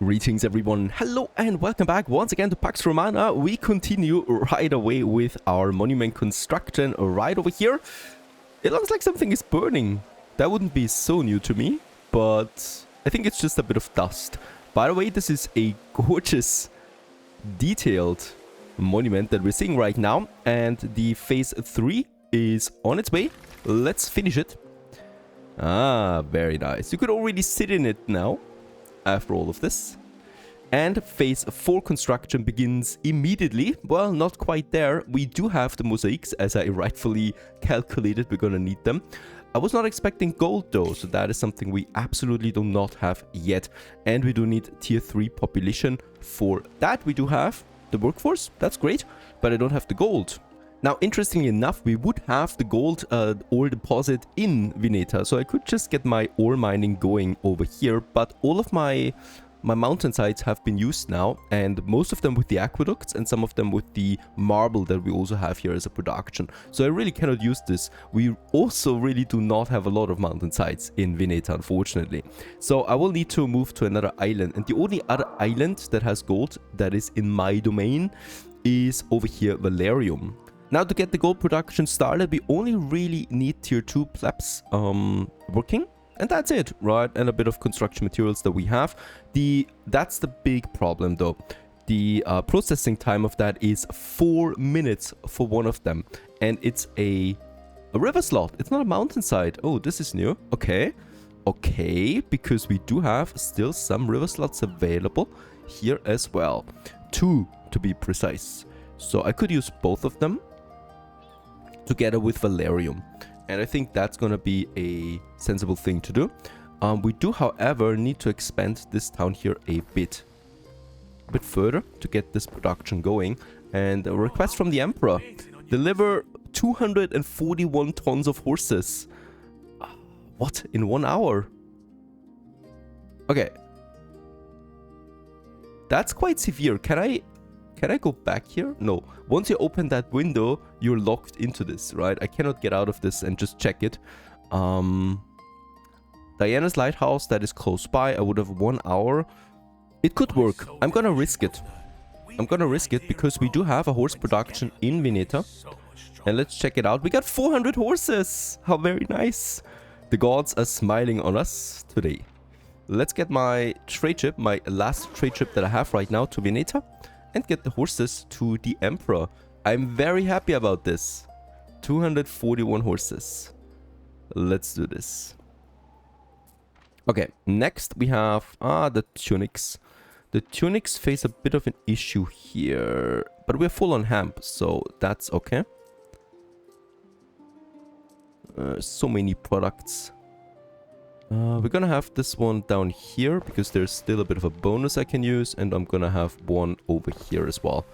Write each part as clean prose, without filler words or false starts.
Greetings everyone, hello and welcome back once again to Pax Romana. We continue right away with our monument construction right over here. It looks like something is burning. That wouldn't be so new to me, but I think it's just a bit of dust. By the way, this is a gorgeous, detailed monument that we're seeing right now, and the phase 3 is on its way. Let's finish it. Ah, very nice. You could already sit in it now after all of this. And phase 4 construction begins immediately. Well, not quite there. We do have the mosaics, as I rightfully calculated we're gonna need them. I was not expecting gold though, so that is something we absolutely do not have yet. And we do need tier 3 population for that. We do have the workforce, that's great, but I don't have the gold. Now, interestingly enough, we would have the gold ore deposit in Vineta, so I could just get my ore mining going over here, but all of my mountain sites have been used now, and most of them with the aqueducts and some of them with the marble that we also have here as a production. So I really cannot use this. We also really do not have a lot of mountain sites in Vineta, unfortunately. So I will need to move to another island, and the only other island that has gold that is in my domain is over here, Valerium. Now, to get the gold production started, we only really need tier 2 plebs working. And that's it, right? And a bit of construction materials that we have. That's the big problem though. The processing time of that is 4 minutes for one of them. And it's a river slot. It's not a mountainside. Oh, this is new. Okay. Okay, because we do have still some river slots available here as well. 2 to be precise. So I could use both of them together with Valerium, and I think that's gonna be a sensible thing to do. We do, however, need to expand this town here a bit further to get this production going. And a request from the Emperor: deliver 241 tons of horses. What, in 1 hour? Okay, that's quite severe. Can I go back here? No. Once you open that window, you're locked into this, right? I cannot get out of this and just check it. Diana's lighthouse, that is close by. I would have 1 hour. It could work. I'm gonna risk it. I'm gonna risk it because we do have a horse production in Vineta. And let's check it out. We got 400 horses. How very nice. The gods are smiling on us today. Let's get my trade ship, my last trade ship that I have right now, to Vineta, and get the horses to the Emperor. I'm very happy about this. 241 horses. Let's do this. Okay, next we have the tunics. The tunics face a bit of an issue here, but we're full on hemp, so that's okay. So many products. We're gonna have this one down here because there's still a bit of a bonus I can use, and I'm gonna have one over here as well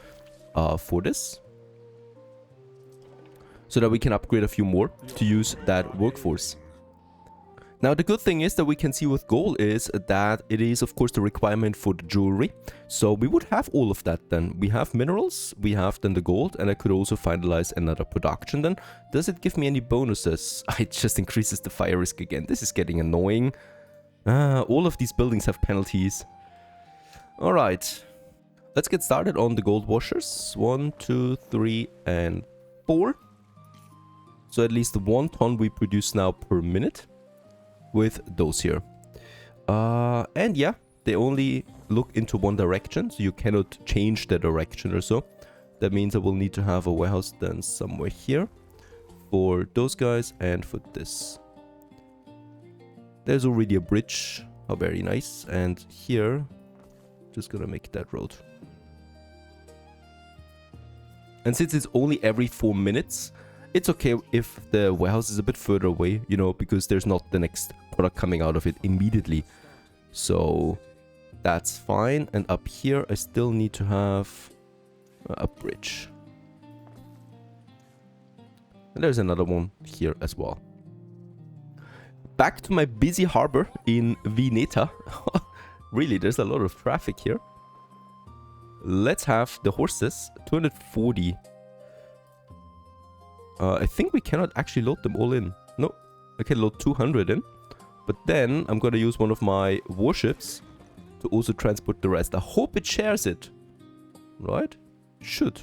for this, so that we can upgrade a few more to use that workforce. Now, the good thing is that we can see with gold is that it is, of course, the requirement for the jewelry. So we would have all of that then. We have minerals, we have then the gold, and I could also finalize another production then. Does it give me any bonuses? It just increases the fire risk again. This is getting annoying. All of these buildings have penalties. Alright. Let's get started on the gold washers. 1, 2, 3, and 4. So at least 1 ton we produce now per minute with those here. And yeah, they only look into one direction, so you cannot change the direction or so. That means I will need to have a warehouse then somewhere here for those guys and for this. There's already a bridge. How very nice. And here, just gonna make that road. And since it's only every 4 minutes, it's okay if the warehouse is a bit further away, you know, because there's not the next product coming out of it immediately. So that's fine. And up here, I still need to have a bridge. And there's another one here as well. Back to my busy harbor in Vineta. Really, there's a lot of traffic here. Let's have the horses. 240. I think we cannot actually load them all in. No, I can load 200 in. But then I'm going to use one of my warships to also transport the rest. I hope it shares it. Right? Should.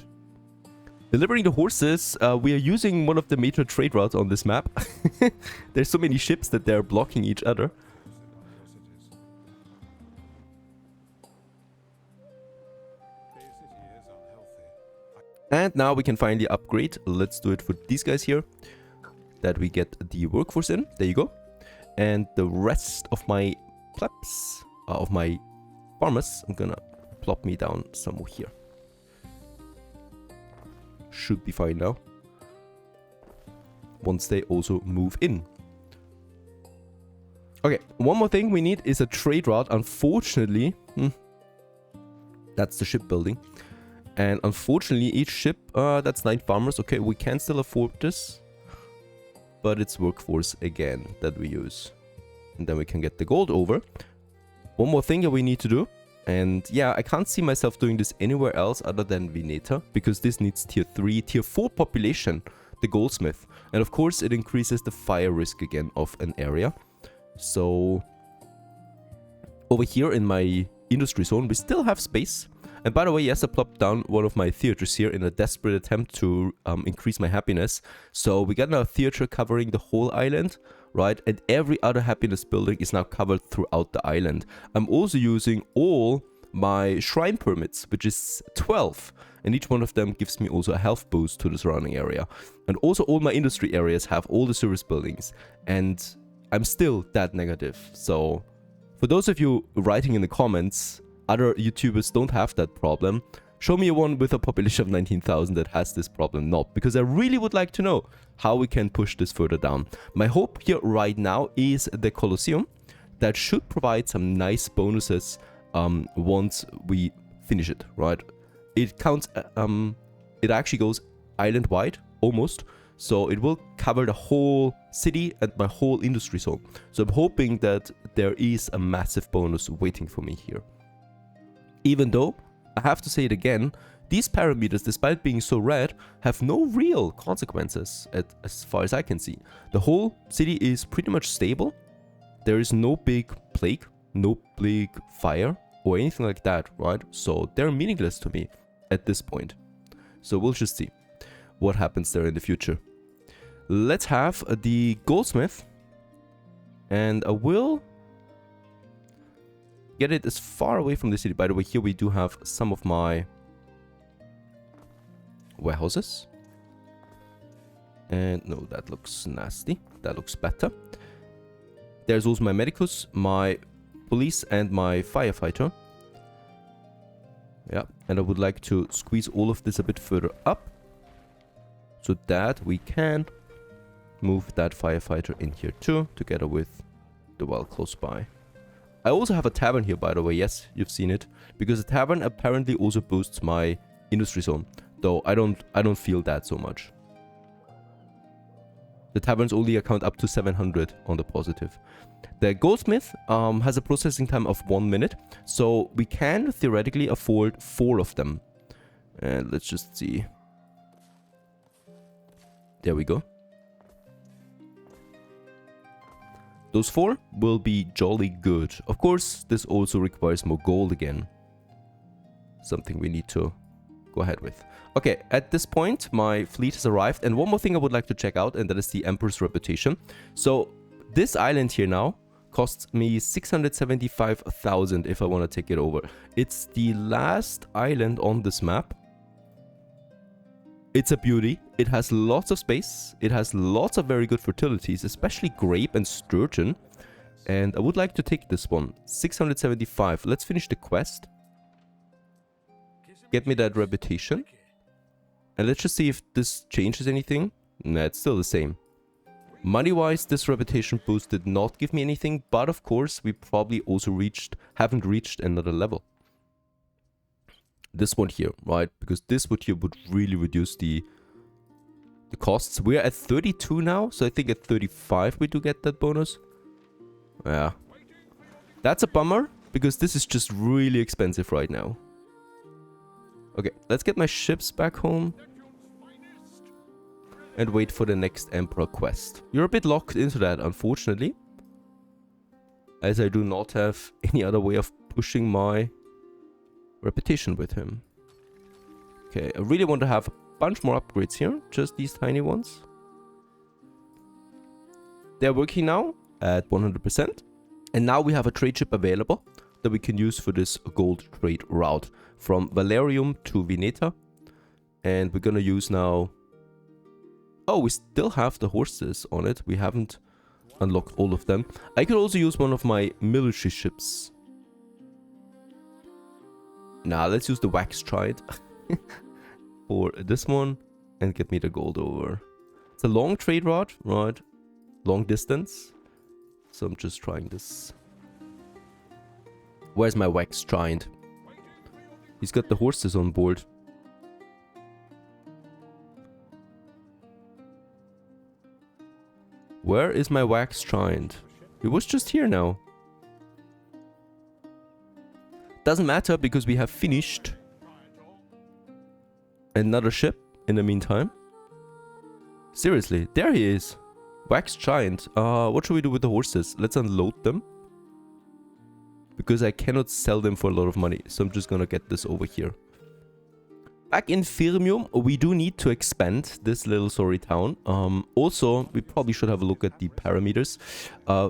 Delivering the horses, we are using one of the major trade routes on this map. There's so many ships that they're blocking each other. And now we can finally upgrade. Let's do it for these guys here. That we get the workforce in. There you go. And the rest of my plebs, of my farmers, I'm gonna plop me down somewhere here. Should be fine now. Once they also move in. Okay, one more thing we need is a trade route. Unfortunately, that's the shipbuilding. And unfortunately, each ship, that's 9 farmers. Okay, we can still afford this. But it's workforce again that we use. And then we can get the gold over. One more thing that we need to do. And yeah, I can't see myself doing this anywhere else other than Veneta. Because this needs tier 3, tier 4 population. The goldsmith. And of course, it increases the fire risk again of an area. So over here in my industry zone, we still have space. And by the way, yes, I plopped down one of my theaters here in a desperate attempt to increase my happiness. So we got now a theater covering the whole island, right? And every other happiness building is now covered throughout the island. I'm also using all my shrine permits, which is 12. And each one of them gives me also a health boost to the surrounding area. And also all my industry areas have all the service buildings. And I'm still that negative. So for those of you writing in the comments, other YouTubers don't have that problem. Show me one with a population of 19,000 that has this problem. Not, because I really would like to know how we can push this further down. My hope here right now is the Colosseum. That should provide some nice bonuses once we finish it, right? It counts, it actually goes island-wide, almost. So it will cover the whole city and my whole industry zone. So I'm hoping that there is a massive bonus waiting for me here. Even though, I have to say it again, these parameters, despite being so red, have no real consequences as far as I can see. The whole city is pretty much stable. There is no big plague, no big fire or anything like that, right? So they're meaningless to me at this point. So we'll just see what happens there in the future. Let's have the goldsmith. And I will get it as far away from the city. By the way, here we do have some of my warehouses. And no, that looks nasty. That looks better. There's also my medicus, my police, and my firefighter. Yeah, and I would like to squeeze all of this a bit further up, so that we can move that firefighter in here too, together with the well close by. I also have a tavern here, by the way. Yes, you've seen it, because the tavern apparently also boosts my industry zone, though I don't feel that so much. The taverns only account up to 700 on the positive. The goldsmith has a processing time of 1 minute, so we can theoretically afford 4 of them. And let's just see. There we go. Those 4 will be jolly good. Of course, this also requires more gold again. Something we need to go ahead with. Okay, at this point, my fleet has arrived. And one more thing I would like to check out, and that is the Emperor's reputation. So, this island here now costs me 675,000 if I want to take it over. It's the last island on this map. It's a beauty. It has lots of space. It has lots of very good fertilities, especially grape and sturgeon. And I would like to take this one. 675. Let's finish the quest. Get me that reputation. And let's just see if this changes anything. Nah, it's still the same. Money-wise, this reputation boost did not give me anything. But of course, we probably also haven't reached another level. This one here, right? Because this one here would really reduce the costs. We're at 32 now, so I think at 35 we do get that bonus. Yeah. That's a bummer, because this is just really expensive right now. Okay, let's get my ships back home. And wait for the next Emperor quest. You're a bit locked into that, unfortunately. as I do not have any other way of pushing my reputation with him. Okay, I really want to have a bunch more upgrades here, just these tiny ones. They're working now at 100%. And now we have a trade ship available that we can use for this gold trade route from Valerium to Veneta. And we're gonna use now... Oh, we still have the horses on it. We haven't unlocked all of them. I could also use one of my military ships. Nah, let's use the wax giant for this one and get me the gold over. It's a long trade route, right? Long distance. So I'm just trying this. Where's my wax giant? He's got the horses on board. Where is my wax giant? He was just here now. Doesn't matter because we have finished another ship in the meantime. Seriously, there he is. Wax giant. What should we do with the horses? Let's unload them. Because I cannot sell them for a lot of money. So I'm just gonna get this over here. Back in Firmium, we do need to expand this little sorry town. Also, we probably should have a look at the parameters.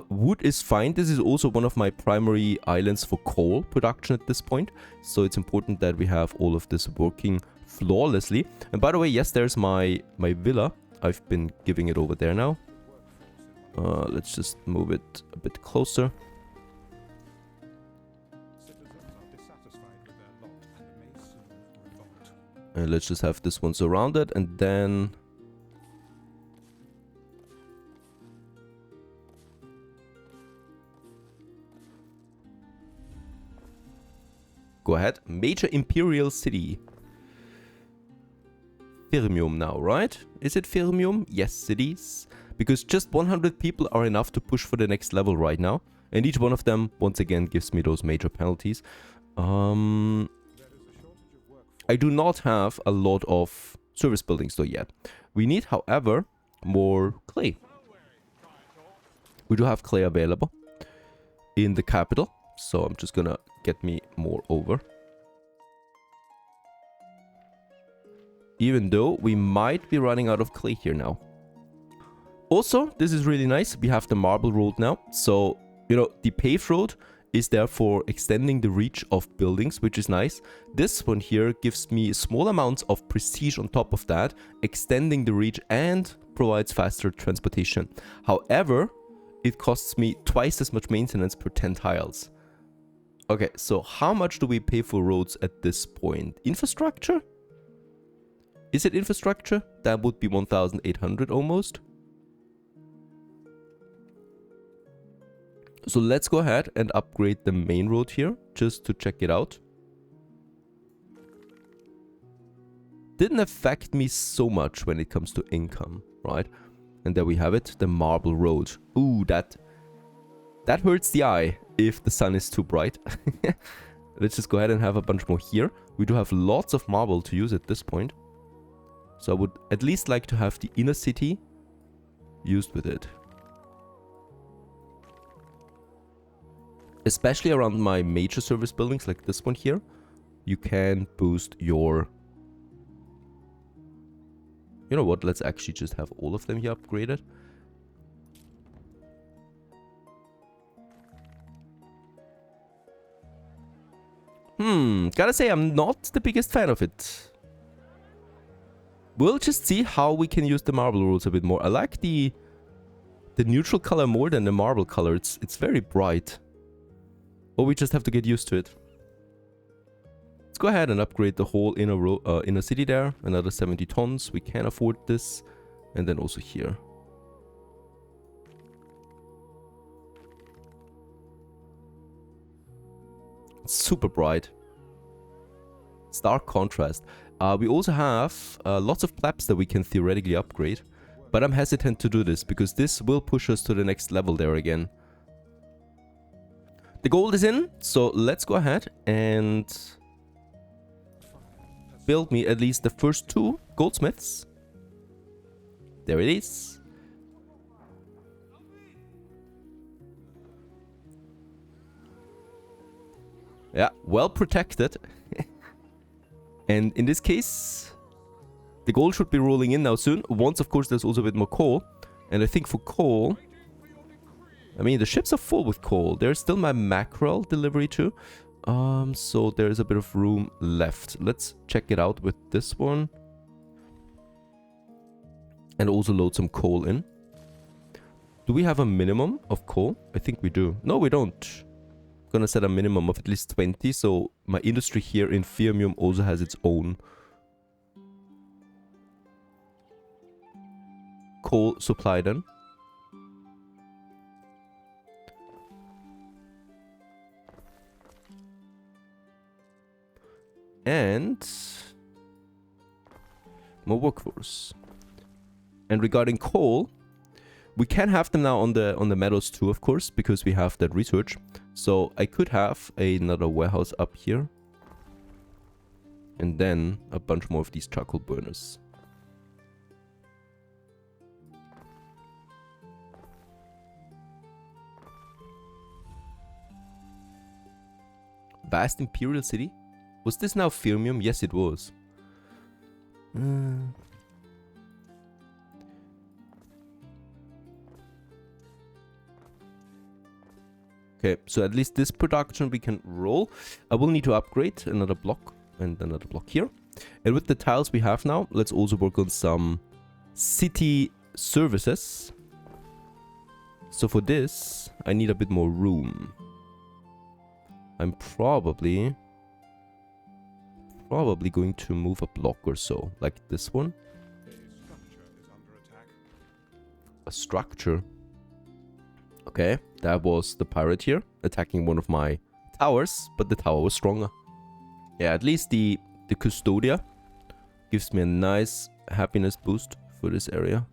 Wood is fine. This is also one of my primary islands for coal production at this point. So it's important that we have all of this working flawlessly. And by the way, yes, there's my villa. I've been giving it over there now. Let's just move it a bit closer. And let's just have this one surrounded, and then... Go ahead. Major Imperial City. Firmium now, right? Is it Firmium? Yes, it is. Because just 100 people are enough to push for the next level right now. And each one of them, once again, gives me those major penalties. I do not have a lot of service buildings though yet. We need, however, more clay. We do have clay available in the capital. So I'm just gonna get me more over. Even though we might be running out of clay here now. Also, this is really nice. We have the marble road now. So, you know, the paved road is therefore extending the reach of buildings, which is nice. This one here gives me small amounts of prestige on top of that, extending the reach and provides faster transportation. However, it costs me twice as much maintenance per 10 tiles. Okay, so how much do we pay for roads at this point? Infrastructure? Is it infrastructure? That would be 1,800 almost. So let's go ahead and upgrade the main road here, just to check it out. Didn't affect me so much when it comes to income, right? And there we have it, the marble road. Ooh, that hurts the eye if the sun is too bright. Let's just go ahead and have a bunch more here. We do have lots of marble to use at this point. So I would at least like to have the inner city used with it. Especially around my major service buildings like this one here, you can boost your... You know what, let's actually just have all of them here upgraded. Gotta say I'm not the biggest fan of it. We'll just see how we can use the marble rules a bit more. I like the neutral color more than the marble color. It's very bright. Or we just have to get used to it. Let's go ahead and upgrade the whole inner city there. Another 70 tons. We can afford this. And then also here. It's super bright. Stark contrast. We also have lots of claps that we can theoretically upgrade. But I'm hesitant to do this because this will push us to the next level there again. The gold is in, so let's go ahead and build me at least the first 2 goldsmiths. There it is. Yeah, well protected. And in this case, the gold should be rolling in now soon. Once, of course, there's also a bit more coal. And I think for coal... I mean, the ships are full with coal. There's still my mackerel delivery too. So there's a bit of room left. Let's check it out with this one. And also load some coal in. Do we have a minimum of coal? I think we do. No, we don't. Gonna set a minimum of at least 20. So my industry here in Firmium also has its own coal supply then. And more workforce. And regarding coal, we can have them now on the meadows too, of course, because we have that research. So I could have another warehouse up here. And then a bunch more of these charcoal burners. Vast Imperial City? Was this now Firmium? Yes, it was. Okay, so at least this production we can roll. I will need to upgrade another block and another block here. And with the tiles we have now, let's also work on some city services. So for this, I need a bit more room. I'm probably going to move a block or so, like this one. A structure. Okay, that was the pirate here attacking one of my towers, but the tower was stronger. Yeah, at least the Custodia gives me a nice happiness boost for this area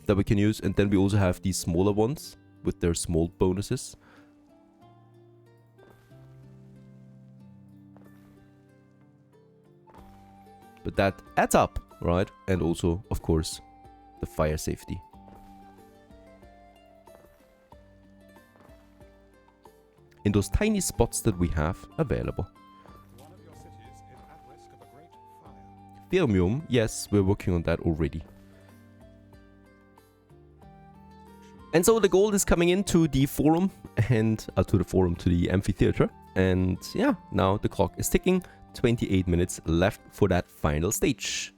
that we can use. And then we also have these smaller ones with their small bonuses. But that adds up, right? And also, of course, the fire safety. In those tiny spots that we have available. One of your cities is at risk of a great fire. Firmium, yes, we're working on that already. And so the gold is coming into the forum and to the amphitheater. And yeah, now the clock is ticking. 28 minutes left for that final stage.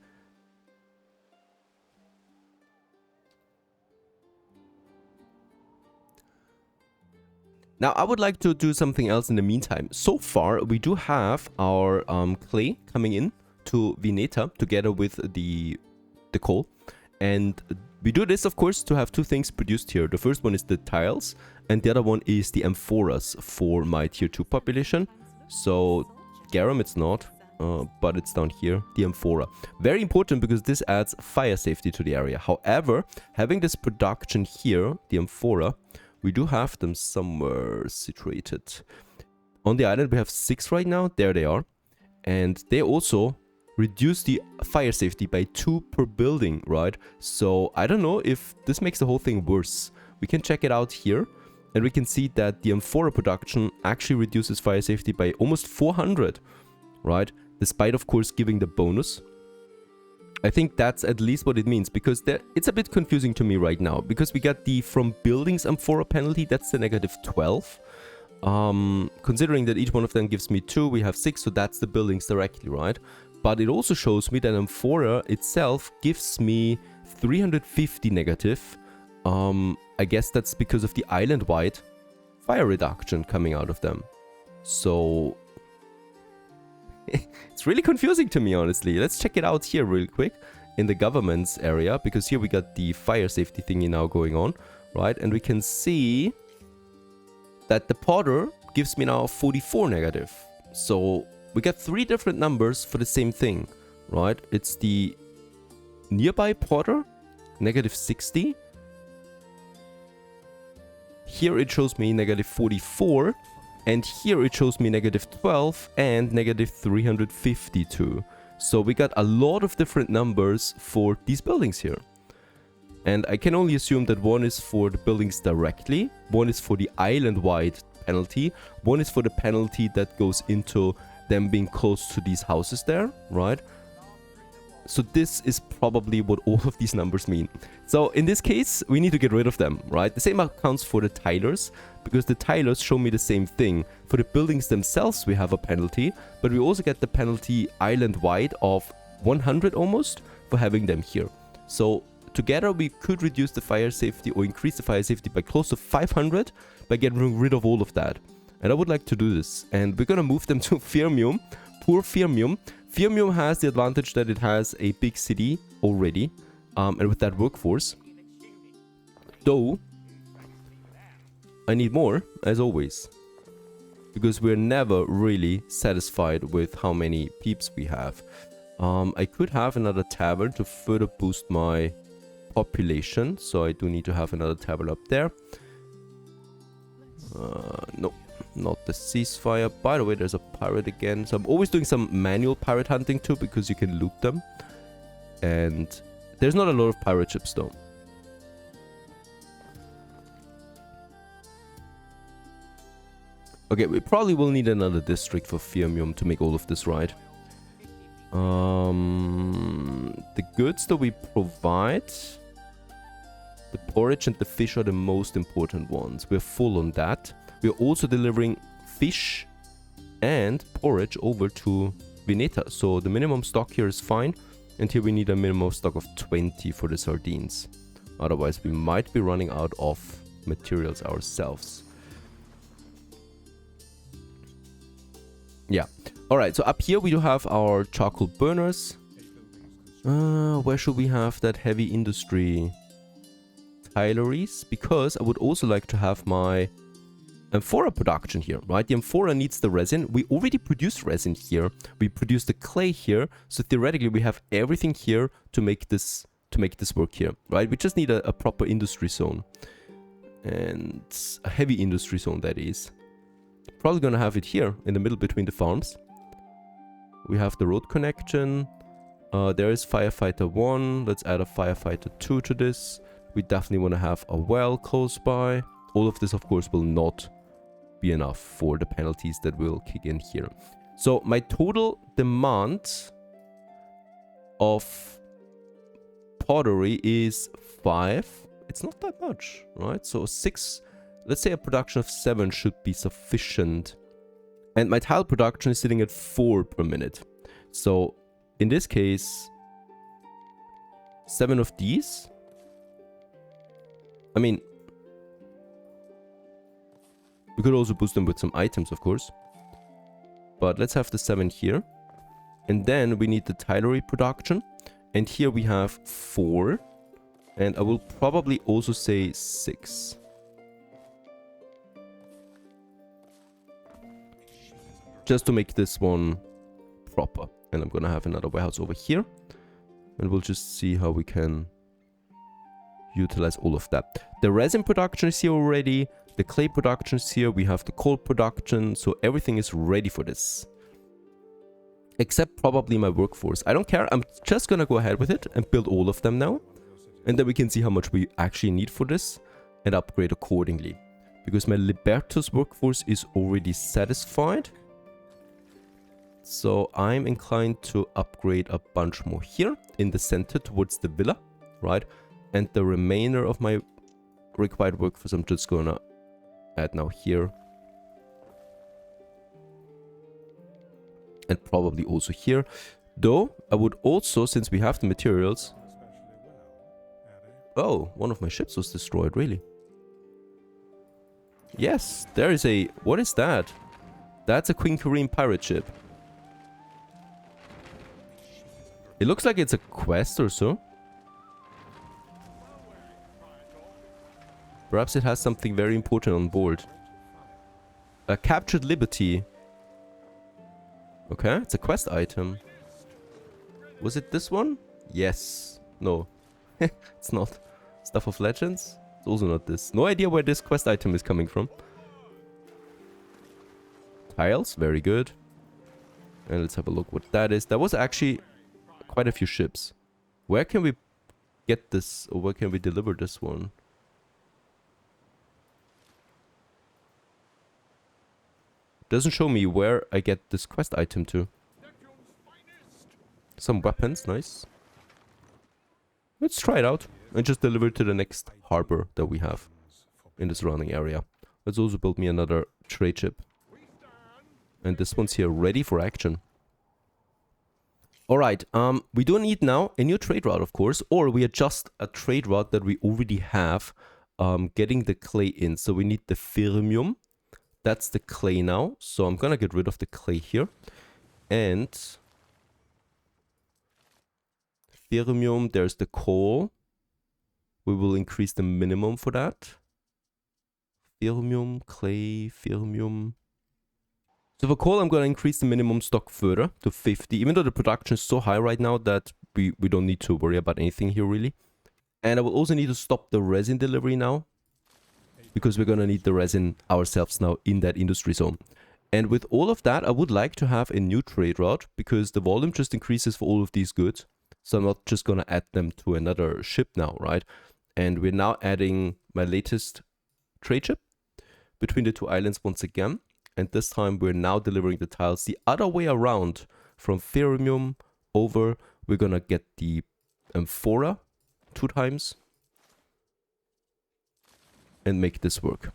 Now, I would like to do something else in the meantime. So far, we do have our clay coming in to Vineta together with the coal. And we do this, of course, to have two things produced here. The first one is the tiles, and the other one is the amphoras for my tier 2 population. So, Garum, it's not, but it's down here, the amphora. Very important because this adds fire safety to the area. However, having this production here, the amphora, we do have them somewhere situated. On the island, we have 6 right now. There they are. And they also reduce the fire safety by 2 per building, right? So I don't know if this makes the whole thing worse. We can check it out here. And we can see that the amphora production actually reduces fire safety by almost 400, right? Despite, of course, giving the bonus. I think that's at least what it means, because it's a bit confusing to me right now. Because we got the from buildings amphora penalty, that's the -12. Considering that each one of them gives me 2, we have 6, so that's the buildings directly, right? But it also shows me that amphora itself gives me 350 negative. I guess that's because of the island-wide fire reduction coming out of them. So it's really confusing to me, honestly. Let's check it out here real quick in the government's area, because here we got the fire safety thingy now going on, right? And we can see that the Potter gives me now 44 negative. So we got 3 different numbers for the same thing, right? It's the nearby Potter, -60. Here it shows me -44, and here it shows me -12 and -352. So we got a lot of different numbers for these buildings here. And I can only assume that one is for the buildings directly, one is for the island-wide penalty. One is for the penalty that goes into them being close to these houses there, right? So this is probably what all of these numbers mean. So in this case, we need to get rid of them, right? The same accounts for the tilers, because the tilers show me the same thing. For the buildings themselves, we have a penalty, but we also get the penalty island-wide of 100 almost for having them here. So together, we could reduce the fire safety or increase the fire safety by close to 500 by getting rid of all of that. And I would like to do this. And we're going to move them to Firmium. Poor Firmium. Firmium has the advantage that it has a big city already, and with that workforce. Though, I need more, as always, because we're never really satisfied with how many peeps we have. I could have another tavern to further boost my population, so I do need to have another tavern up there. No. Not the ceasefire. By the way, there's a pirate again. So I'm always doing some manual pirate hunting too, because you can loot them. And there's not a lot of pirate ships though. Okay, we probably will need another district for Firmium to make all of this right. The goods that we provide, the porridge and the fish are the most important ones. We're full on that. We're also delivering fish and porridge over to Veneta. So the minimum stock here is fine. And here we need a minimum stock of 20 for the sardines. Otherwise, we might be running out of materials ourselves. Yeah. Alright, so up here we do have our charcoal burners. Where should we have that heavy industry? Tileries? Because I would also like to have my amphora production here, right? The amphora needs the resin. We already produce resin here. We produce the clay here. So theoretically, we have everything here to make this work here, right? We just need a proper industry zone. And a heavy industry zone, that is. Probably gonna have it here in the middle between the farms. We have the road connection. There is firefighter 1. Let's add a firefighter 2 to this. We definitely want to have a well close by. All of this, of course, will not be enough for the penalties that will kick in here. So my total demand of pottery is 5. It's not that much, right? So 6, let's say a production of 7 should be sufficient. And my tile production is sitting at 4 per minute. So in this case, 7 of these. I mean, we could also boost them with some items, of course. But let's have the 7 here. And then we need the tilery production. And here we have 4. And I will probably also say 6. Just to make this one proper. And I'm gonna have another warehouse over here. And we'll just see how we can utilize all of that. The resin production is here already. The clay production is here. We have the coal production. So everything is ready for this. Except probably my workforce. I don't care. I'm just gonna go ahead with it and build all of them now. And then we can see how much we actually need for this and upgrade accordingly. Because my Libertus workforce is already satisfied. So I'm inclined to upgrade a bunch more here in the center towards the villa, right? And the remainder of my required workforce I'm just gonna add now here. And probably also here. Though, I would also, since we have the materials... Oh, one of my ships was destroyed, really? Yes, there is a... What is that? That's a Queen Kareem pirate ship. It looks like it's a quest or so. Perhaps it has something very important on board. A captured liberty. Okay, it's a quest item. Was it this one? Yes. No. It's not. Stuff of Legends? It's also not this. No idea where this quest item is coming from. Tiles, very good. And let's have a look what that is. That was actually quite a few ships. Where can we get this, or where can we deliver this one? Doesn't show me where I get this quest item to. Some weapons, nice. Let's try it out and just deliver it to the next harbor that we have in the surrounding area. Let's also build me another trade ship. And this one's here ready for action. Alright, we do need now a new trade route, of course, or we adjust a trade route that we already have, getting the clay in. So we need the firmium. That's the clay now. So I'm gonna get rid of the clay here. And firmium, there's the coal. We will increase the minimum for that. Firmium, clay, firmium. So for coal, I'm going to increase the minimum stock further to 50, even though the production is so high right now that we don't need to worry about anything here, really. And I will also need to stop the resin delivery now, because we're going to need the resin ourselves now in that industry zone. And with all of that, I would like to have a new trade route, because the volume just increases for all of these goods. So I'm not just going to add them to another ship now, right? And we're now adding my latest trade ship between the two islands once again. And this time we're now delivering the tiles the other way around. From Fermium over, we're going to get the amphora 2 times. And make this work.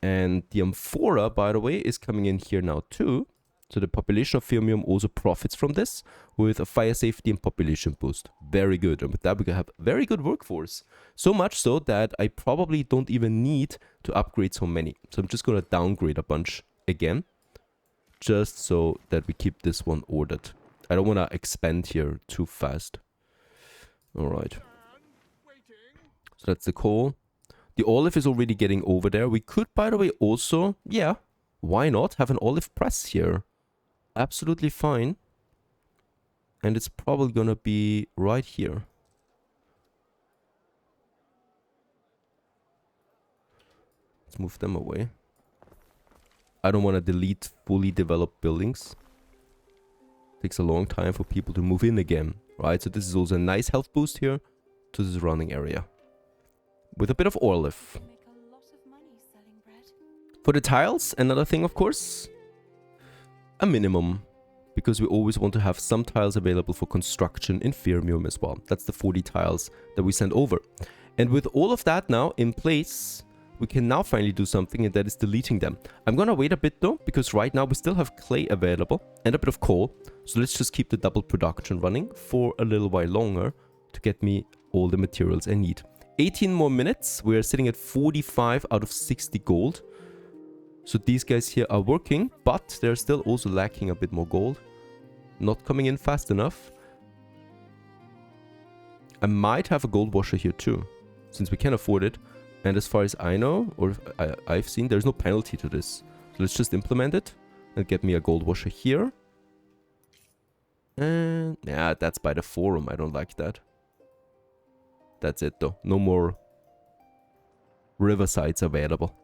And the amphora, by the way, is coming in here now too. So the population of Fermium also profits from this with a fire safety and population boost. Very good. And with that, we can have a very good workforce. So much so that I probably don't even need to upgrade so many. So I'm just going to downgrade a bunch again. Just so that we keep this one ordered. I don't want to expand here too fast. Alright. So that's the coal. The olive is already getting over there. We could, by the way, also, yeah, why not have an olive press here? Absolutely fine. And it's probably gonna be right here. Let's move them away. I don't want to delete fully developed buildings. Takes a long time for people to move in again, right? So this is also a nice health boost here to the surrounding area. With a bit of olive. For the tiles, another thing, of course, a minimum, because we always want to have some tiles available for construction in Fermium as well. That's the 40 tiles that we send over. And with all of that now in place, we can now finally do something, and that is deleting them. I'm gonna wait a bit though, because right now we still have clay available and a bit of coal. So let's just keep the double production running for a little while longer to get me all the materials I need. 18 more minutes. We're sitting at 45 out of 60 gold. So these guys here are working, but they're still also lacking a bit more gold. Not coming in fast enough. I might have a gold washer here too, since we can afford it. And as far as I know, or I've seen, there's no penalty to this. So let's just implement it and get me a gold washer here. And yeah, that's by the forum. I don't like that. That's it though. No more riversides available.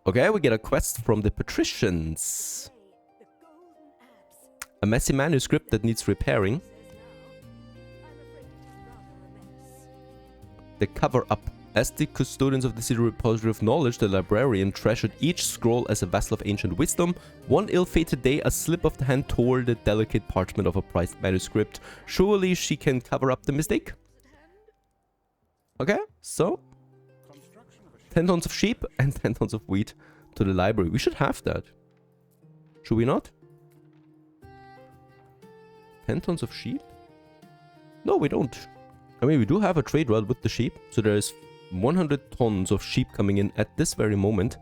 Okay, we get a quest from the patricians. A messy manuscript that needs repairing. The cover up. As the custodians of the city repository of knowledge, the librarian treasured each scroll as a vessel of ancient wisdom. One ill-fated day, a slip of the hand tore the delicate parchment of a prized manuscript. Surely she can cover up the mistake? Okay, so 10 tons of sheep and 10 tons of wheat to the library. We should have that. Should we not? 10 tons of sheep? No, we don't. I mean, we do have a trade route with the sheep. So there's 100 tons of sheep coming in at this very moment.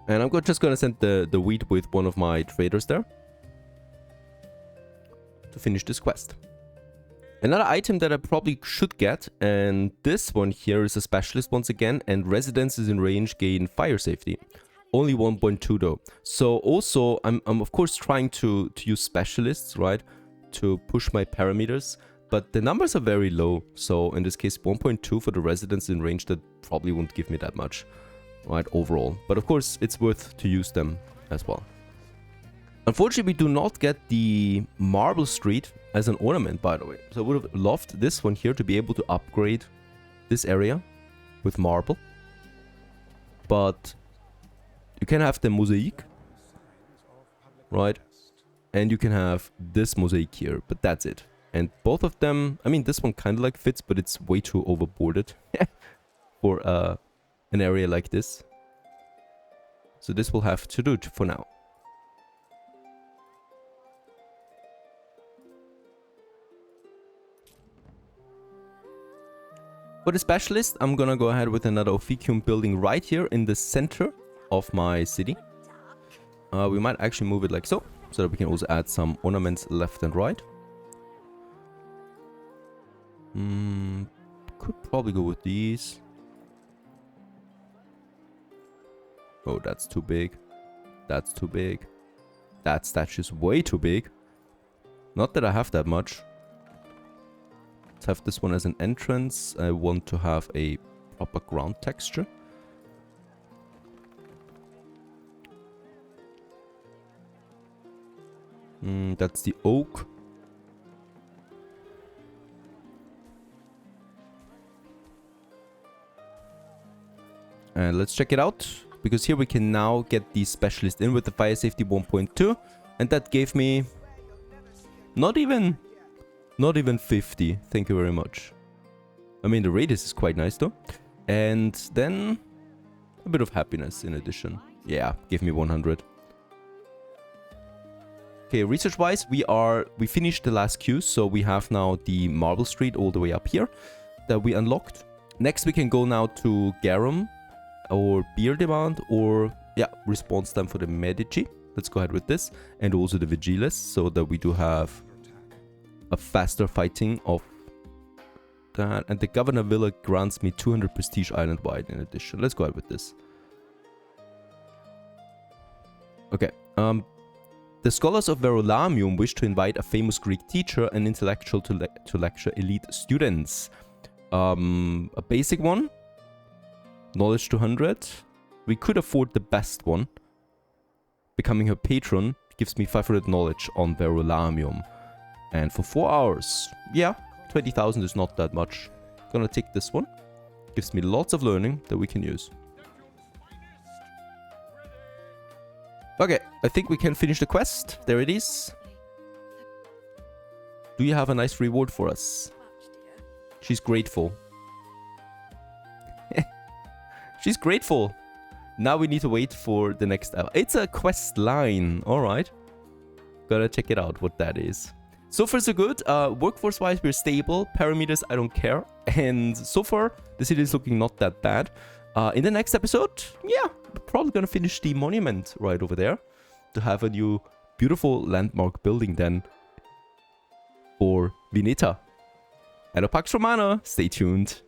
And I'm just going to send the wheat with one of my traders there. To finish this quest. Another item that I probably should get, and this one here is a specialist once again, and residences in range gain fire safety. Only 1.2 though. So also I'm of course trying to use specialists, right, to push my parameters, but the numbers are very low. So in this case 1.2 for the residents in range, that probably won't give me that much, right, overall. But of course it's worth to use them as well. Unfortunately, we do not get the marble street as an ornament, by the way. So I would have loved this one here to be able to upgrade this area with marble. But you can have the mosaic, right? And you can have this mosaic here, but that's it. And both of them, I mean, this one kind of like fits, but it's way too overboarded for an area like this. So this will have to do it for now. For the specialist, I'm gonna go ahead with another Officium building right here in the center of my city. We might actually move it like so that we can also add some ornaments left and right. Could probably go with these. Oh, that's too big. That's too big. That statue's way too big. Not that I have that much. Let's have this one as an entrance. I want to have a proper ground texture. That's the oak. And let's check it out. Because here we can now get the specialist in with the fire safety 1.2. And that gave me not even 50. Thank you very much. I mean, the radius is quite nice though. And then a bit of happiness in addition. Yeah, give me 100. Okay, research-wise, we finished the last queue, so we have now the Marble Street all the way up here that we unlocked. Next, we can go now to Garum, or Beer Demand, or yeah, response time for the Medici. Let's go ahead with this, and also the Vigiles, so that we do have a faster fighting of that. And the Governor Villa grants me 200 prestige island-wide in addition. Let's go ahead with this. Okay, the scholars of Verulamium wish to invite a famous Greek teacher and intellectual to lecture elite students. A basic one. Knowledge 200. We could afford the best one. Becoming her patron gives me 500 knowledge on Verulamium. And for 4 hours, yeah, 20,000 is not that much. Gonna take this one. Gives me lots of learning that we can use. Okay, I think we can finish the quest. There it is. Do you have a nice reward for us? She's grateful. She's grateful. Now we need to wait for the next hour. It's a quest line. Alright. Gotta check it out what that is. So far so good. Workforce wise we're stable. Parameters I don't care. And so far the city is looking not that bad. In the next episode, yeah, we're probably gonna finish the monument right over there to have a new beautiful landmark building then for Veneta. Hello Pax Romana, stay tuned.